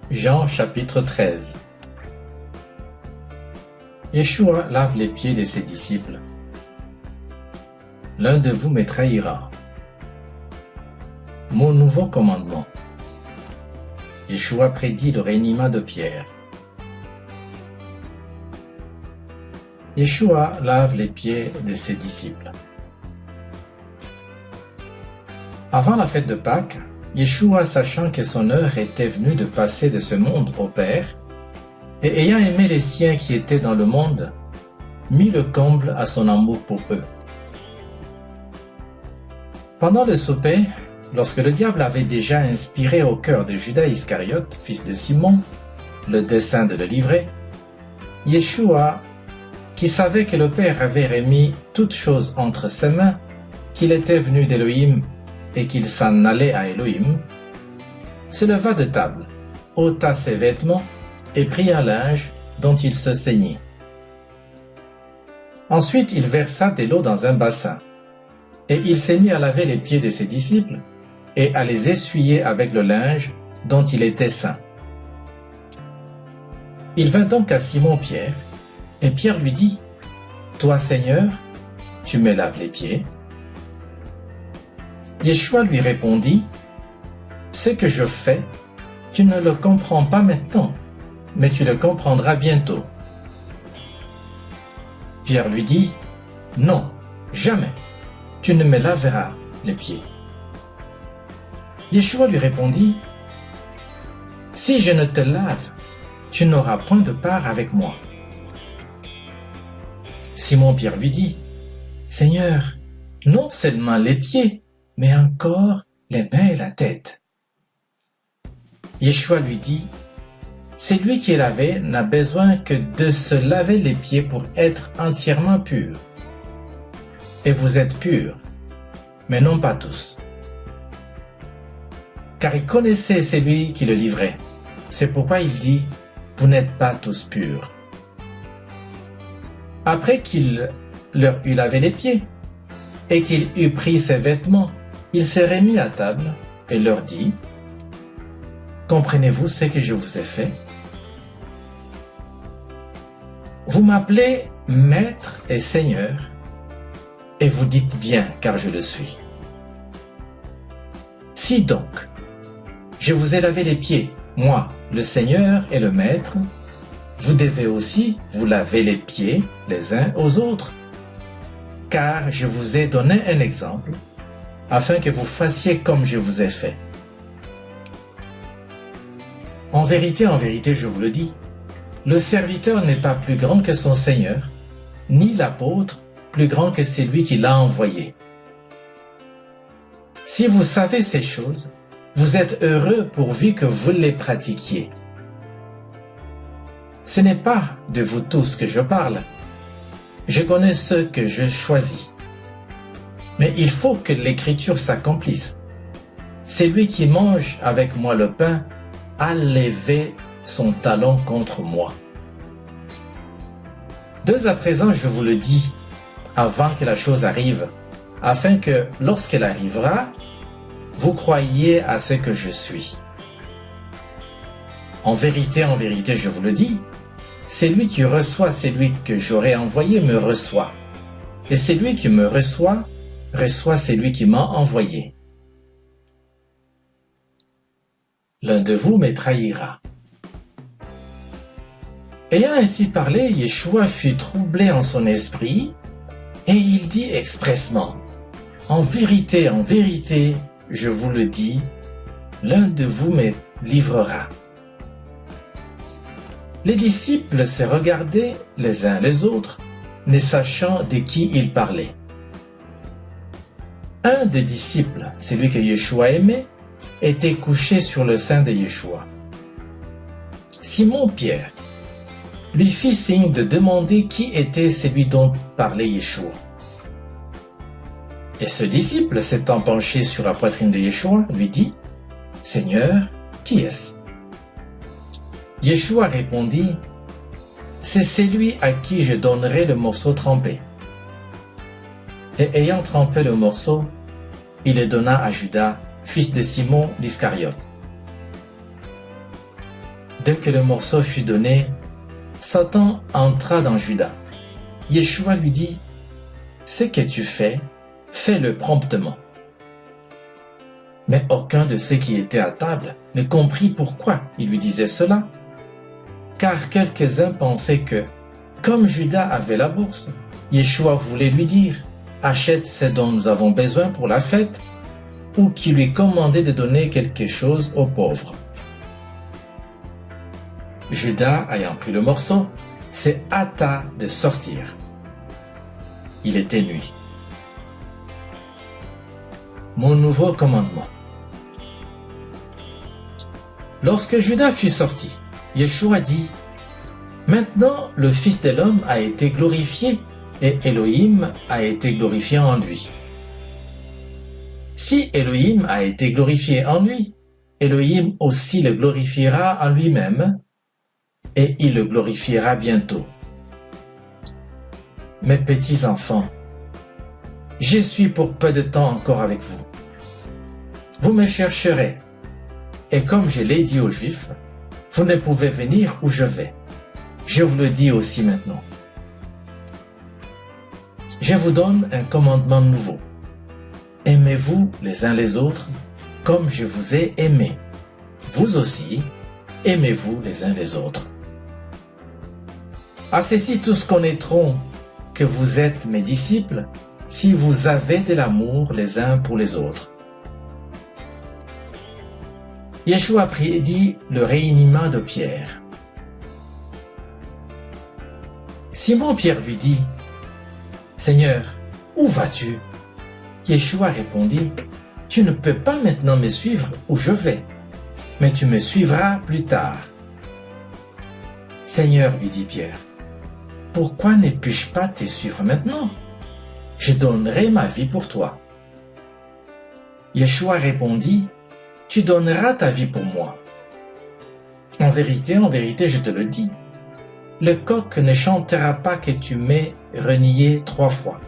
Jean chapitre 13. Yeshua lave les pieds de ses disciples. L'un de vous me trahira. Mon nouveau commandement. Yeshua prédit le reniement de Pierre. Yeshua lave les pieds de ses disciples. Avant la fête de Pâques, Yeshua, sachant que son heure était venue de passer de ce monde au Père, et ayant aimé les siens qui étaient dans le monde, mit le comble à son amour pour eux. Pendant le souper, lorsque le diable avait déjà inspiré au cœur de Judas Iscariote, fils de Simon, le dessein de le livrer, Yeshua, qui savait que le Père avait remis toutes choses entre ses mains, qu'il était venu d'Élohim et qu'il s'en allait à Élohim, se leva de table, ôta ses vêtements et prit un linge dont il se ceignit. Ensuite il versa de l'eau dans un bassin, et il s'est mis à laver les pieds de ses disciples et à les essuyer avec le linge dont il était ceint. Il vint donc à Simon-Pierre, et Pierre lui dit, « Toi, Seigneur, tu me laves les pieds ?» Yeshua lui répondit, « Ce que je fais, tu ne le comprends pas maintenant, mais tu le comprendras bientôt. » Pierre lui dit, « Non, jamais, tu ne me laveras les pieds. » Yeshua lui répondit, « Si je ne te lave, tu n'auras point de part avec moi. » Simon-Pierre lui dit, « Seigneur, non seulement les pieds, mais encore les mains et la tête. » Yeshua lui dit, « Celui qui est lavé n'a besoin que de se laver les pieds pour être entièrement pur. Et vous êtes purs, mais non pas tous. » Car il connaissait celui qui le livrait. C'est pourquoi il dit, « Vous n'êtes pas tous purs. » Après qu'il leur eut lavé les pieds, et qu'il eut pris ses vêtements, il s'est remis à table et leur dit, « Comprenez-vous ce que je vous ai fait? Vous m'appelez Maître et Seigneur, et vous dites bien car je le suis. Si donc, je vous ai lavé les pieds, moi, le Seigneur et le Maître, vous devez aussi vous laver les pieds les uns aux autres, car je vous ai donné un exemple, afin que vous fassiez comme je vous ai fait. En vérité, je vous le dis, le serviteur n'est pas plus grand que son Seigneur, ni l'apôtre plus grand que celui qui l'a envoyé. Si vous savez ces choses, vous êtes heureux pourvu que vous les pratiquiez. Ce n'est pas de vous tous que je parle. Je connais ceux que je choisis. Mais il faut que l'Écriture s'accomplisse. Celui qui mange avec moi le pain a levé son talon contre moi. Dès à présent, je vous le dis, avant que la chose arrive, afin que, lorsqu'elle arrivera, vous croyiez à ce que je suis. En vérité, je vous le dis, celui qui reçoit celui que j'aurai envoyé me reçoit, et celui qui me reçoit celui qui m'a envoyé. L'un de vous me trahira. » Ayant ainsi parlé, Yeshua fut troublé en son esprit, et il dit expressement, « En vérité, je vous le dis, l'un de vous me livrera. » Les disciples se regardaient les uns les autres, ne sachant de qui il parlait. Un des disciples, celui que Yeshua aimait, était couché sur le sein de Yeshua. Simon-Pierre lui fit signe de demander qui était celui dont parlait Yeshua. Et ce disciple, s'étant penché sur la poitrine de Yeshua, lui dit, « Seigneur, qui est-ce » Yeshua répondit, « C'est celui à qui je donnerai le morceau trempé. » Et ayant trempé le morceau, il le donna à Judas, fils de Simon l'Iscariote. Dès que le morceau fut donné, Satan entra dans Judas. Yeshua lui dit, « Ce que tu fais, fais-le promptement. » Mais aucun de ceux qui étaient à table ne comprit pourquoi il lui disait cela, car quelques-uns pensaient que, comme Judas avait la bourse, Yeshua voulait lui dire « Achète ce dont nous avons besoin pour la fête » ou qu'il lui commandait de donner quelque chose aux pauvres. Judas, ayant pris le morceau, se hâta de sortir. Il était nuit. Mon nouveau commandement. Lorsque Judas fut sorti, Yeshua dit, « Maintenant le Fils de l'homme a été glorifié et Elohim a été glorifié en lui. Si Elohim a été glorifié en lui, Elohim aussi le glorifiera en lui-même et il le glorifiera bientôt. Mes petits enfants, je suis pour peu de temps encore avec vous. Vous me chercherez, et comme je l'ai dit aux Juifs, vous ne pouvez venir où je vais. Je vous le dis aussi maintenant. Je vous donne un commandement nouveau. Aimez-vous les uns les autres comme je vous ai aimés. Vous aussi, aimez-vous les uns les autres. À ceci tous connaîtront que vous êtes mes disciples si vous avez de l'amour les uns pour les autres. » Yeshua prédit le réuniment de Pierre. Simon-Pierre lui dit, « Seigneur, où vas-tu » Yeshua répondit, « Tu ne peux pas maintenant me suivre où je vais, mais tu me suivras plus tard. » Seigneur, lui dit Pierre, « Pourquoi ne puis-je pas te suivre maintenant? Je donnerai ma vie pour toi. » Yeshua répondit, « Tu donneras ta vie pour moi. En vérité, je te le dis, le coq ne chantera pas que tu m'aies renié 3 fois.